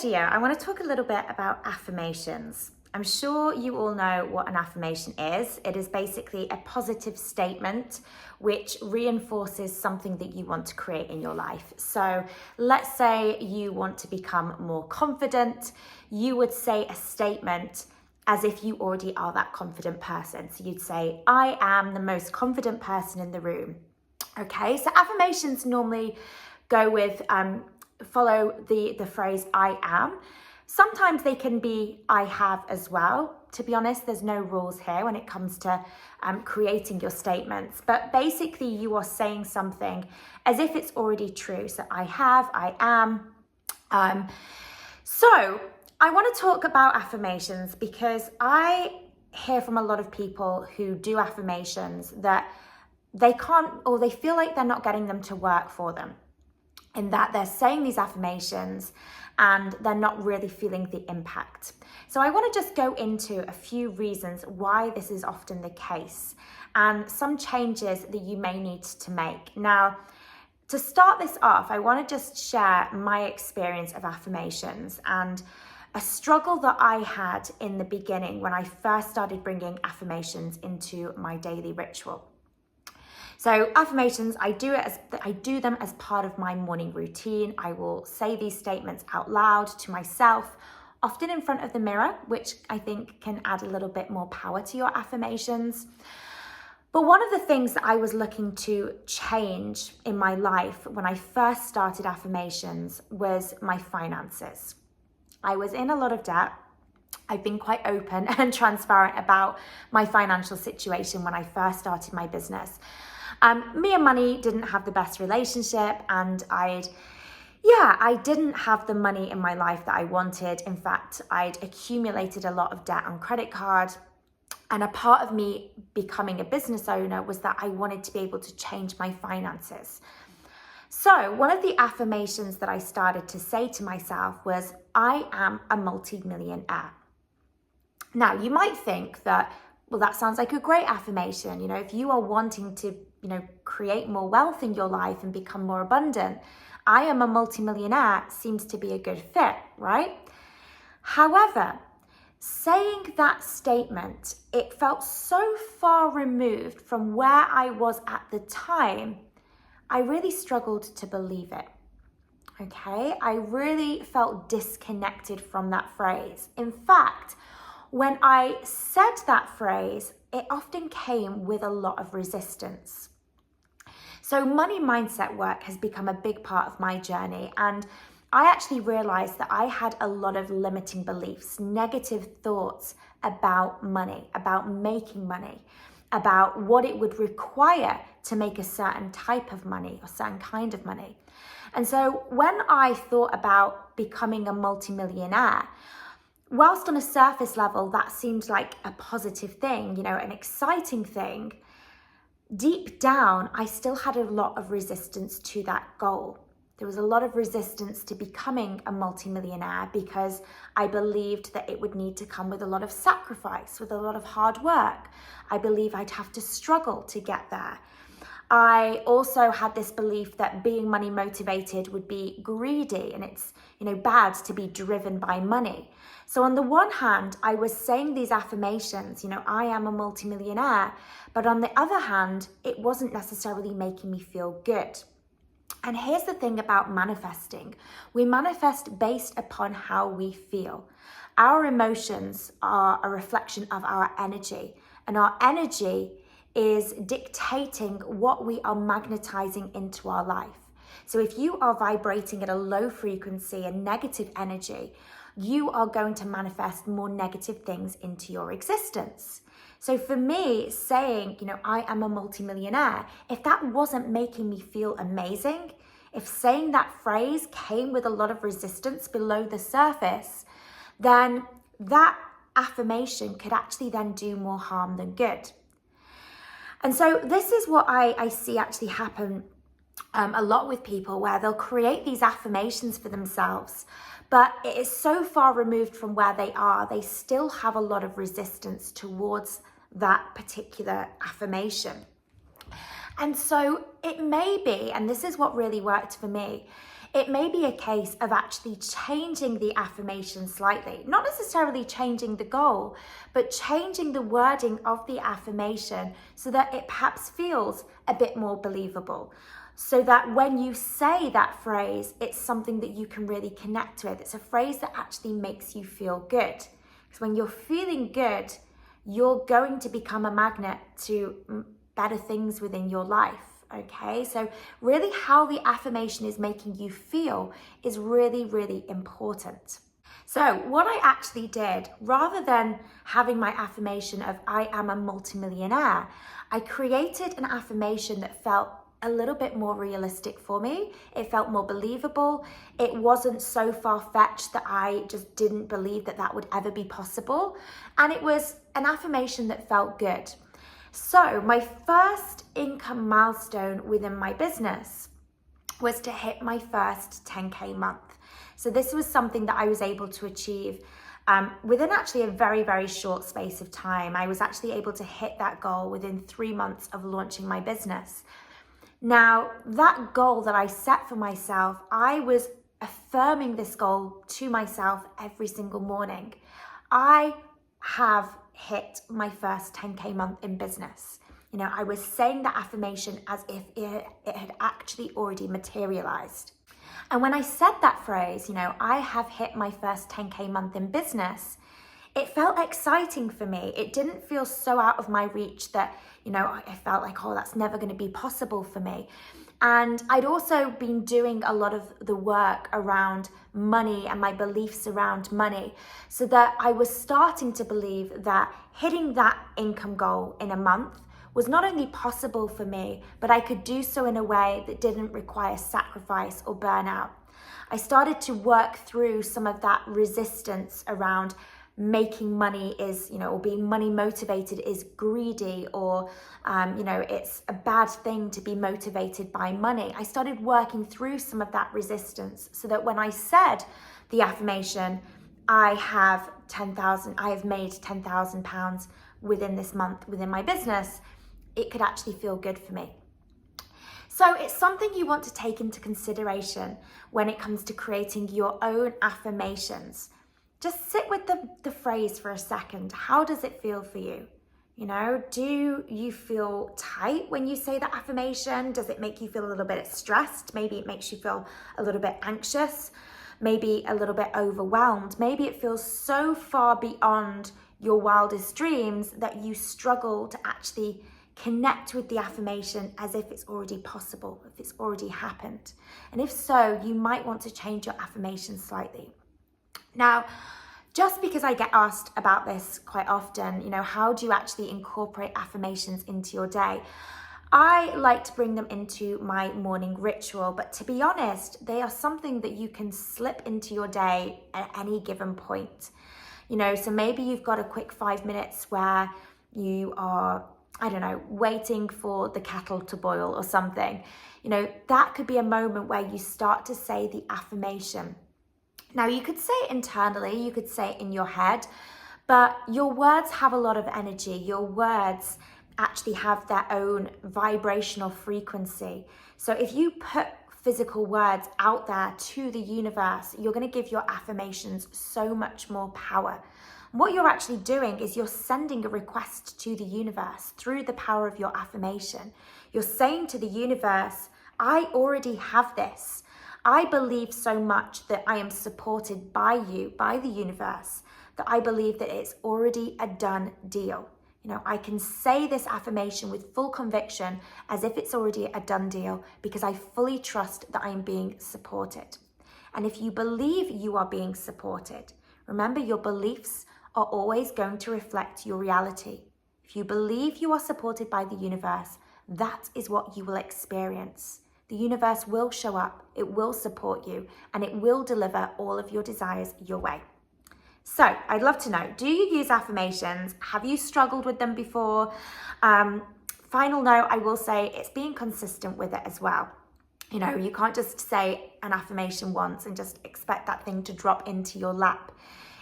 video, I want to talk a little bit about affirmations. I'm sure you all know what an affirmation is. It is basically a positive statement which reinforces something that you want to create in your life. So let's say you want to become more confident. You would say a statement as if you already are that confident person. So you'd say, I am the most confident person in the room. Okay, so affirmations normally go with, follow the phrase I am. Sometimes they can be I have as well. To be honest, there's no rules here when it comes to creating your statements. But basically you are saying something as if it's already true. So I have, I am. So I want to talk about affirmations because I hear from a lot of people who do affirmations that they can't, or they feel like they're not getting them to work for them, in that they're saying these affirmations and they're not really feeling the impact. So I want to just go into a few reasons why this is often the case and some changes that you may need to make. Now, to start this off, I want to just share my experience of affirmations and a struggle that I had in the beginning when I first started bringing affirmations into my daily ritual. So affirmations, I do them as part of my morning routine. I will say these statements out loud to myself, often in front of the mirror, which I think can add a little bit more power to your affirmations. But one of the things that I was looking to change in my life when I first started affirmations was my finances. I was in a lot of debt. I've been quite open and transparent about my financial situation when I first started my business. Me and money didn't have the best relationship, and I didn't have the money in my life that I wanted. In fact, I'd accumulated a lot of debt on credit card. And a part of me becoming a business owner was that I wanted to be able to change my finances. So one of the affirmations that I started to say to myself was, I am a multi-millionaire. Now, you might think that, well, that sounds like a great affirmation. You know, if you are wanting to, create more wealth in your life and become more abundant, I am a multi-millionaire seems to be a good fit, right? However, saying that statement, it felt so far removed from where I was at the time, I really struggled to believe it. Okay, I really felt disconnected from that phrase. In fact, when I said that phrase, it often came with a lot of resistance. So money mindset work has become a big part of my journey, and I actually realized that I had a lot of limiting beliefs, negative thoughts about money, about making money, about what it would require to make a certain type of money or certain kind of money. And so when I thought about becoming a multimillionaire, whilst on a surface level, that seemed like a positive thing, an exciting thing, deep down, I still had a lot of resistance to that goal. There was a lot of resistance to becoming a multimillionaire because I believed that it would need to come with a lot of sacrifice, with a lot of hard work. I believe I'd have to struggle to get there. I also had this belief that being money motivated would be greedy, and it's, bad to be driven by money. So on the one hand, I was saying these affirmations, I am a multimillionaire, but on the other hand, it wasn't necessarily making me feel good. And here's the thing about manifesting. We manifest based upon how we feel. Our emotions are a reflection of our energy, and our energy is dictating what we are magnetizing into our life. So if you are vibrating at a low frequency and negative energy, you are going to manifest more negative things into your existence. So for me, saying, I am a multimillionaire, if that wasn't making me feel amazing, if saying that phrase came with a lot of resistance below the surface, then that affirmation could actually then do more harm than good. And so this is what I see actually happen a lot with people, where they'll create these affirmations for themselves, but it is so far removed from where they are, they still have a lot of resistance towards that particular affirmation. And so it may be, and this is what really worked for me, It may be a case of actually changing the affirmation slightly, not necessarily changing the goal, but changing the wording of the affirmation so that it perhaps feels a bit more believable. So that when you say that phrase, it's something that you can really connect with. It's a phrase that actually makes you feel good. Because when you're feeling good, you're going to become a magnet to better things within your life. Okay, so really how the affirmation is making you feel is really, really important. So what I actually did, rather than having my affirmation of I am a multimillionaire, I created an affirmation that felt a little bit more realistic for me. It felt more believable. It wasn't so far-fetched that I just didn't believe that that would ever be possible. And it was an affirmation that felt good. So my first income milestone within my business was to hit my first 10K month. So this was something that I was able to achieve within actually a very, very short space of time. I was actually able to hit that goal within 3 months of launching my business. Now, that goal that I set for myself, I was affirming this goal to myself every single morning. I have hit my first 10K month in business. You know, I was saying that affirmation as if it had actually already materialized. And when I said that phrase, you know, I have hit my first 10K month in business, it felt exciting for me. It didn't feel so out of my reach that, you know, I felt like, oh, that's never going to be possible for me. And I'd also been doing a lot of the work around money and my beliefs around money, so that I was starting to believe that hitting that income goal in a month was not only possible for me, but I could do so in a way that didn't require sacrifice or burnout. I started to work through some of that resistance around making money is, you know, or being money motivated is greedy, or, you know, it's a bad thing to be motivated by money. I started working through some of that resistance so that when I said the affirmation, I have made £10,000 within this month within my business, it could actually feel good for me. So it's something you want to take into consideration when it comes to creating your own affirmations. Just sit with the phrase for a second. How does it feel for you? You know, do you feel tight when you say the affirmation? Does it make you feel a little bit stressed? Maybe it makes you feel a little bit anxious, maybe a little bit overwhelmed. Maybe it feels so far beyond your wildest dreams that you struggle to actually connect with the affirmation as if it's already possible, if it's already happened. And if so, you might want to change your affirmation slightly. Now, just because I get asked about this quite often, you know, how do you actually incorporate affirmations into your day? I like to bring them into my morning ritual, but to be honest, they are something that you can slip into your day at any given point. You know, so maybe you've got a quick 5 minutes where you are, I don't know, waiting for the kettle to boil or something. You know, that could be a moment where you start to say the affirmation. Now, you could say it internally, you could say it in your head, but your words have a lot of energy. Your words actually have their own vibrational frequency. So if you put physical words out there to the universe, you're going to give your affirmations so much more power. What you're actually doing is you're sending a request to the universe through the power of your affirmation. You're saying to the universe, I already have this. I believe so much that I am supported by you, by the universe, that I believe that it's already a done deal. You know, I can say this affirmation with full conviction as if it's already a done deal because I fully trust that I am being supported. And if you believe you are being supported, remember your beliefs are always going to reflect your reality. If you believe you are supported by the universe, that is what you will experience. The universe will show up, it will support you, and it will deliver all of your desires your way. So I'd love to know, do you use affirmations? Have you struggled with them before? Final note, I will say it's being consistent with it as well. You know, you can't just say an affirmation once and just expect that thing to drop into your lap.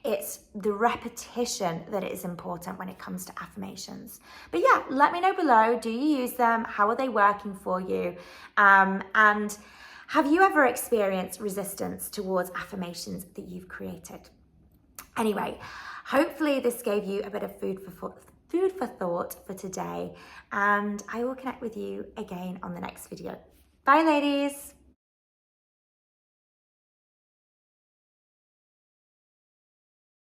It's the repetition that is important when it comes to affirmations. But yeah, let me know below, do you use them? How are they working for you? And Have you ever experienced resistance towards affirmations that you've created? Anyway, hopefully this gave you a bit of food for thought for today, and I will connect with you again on the next video. Bye, ladies.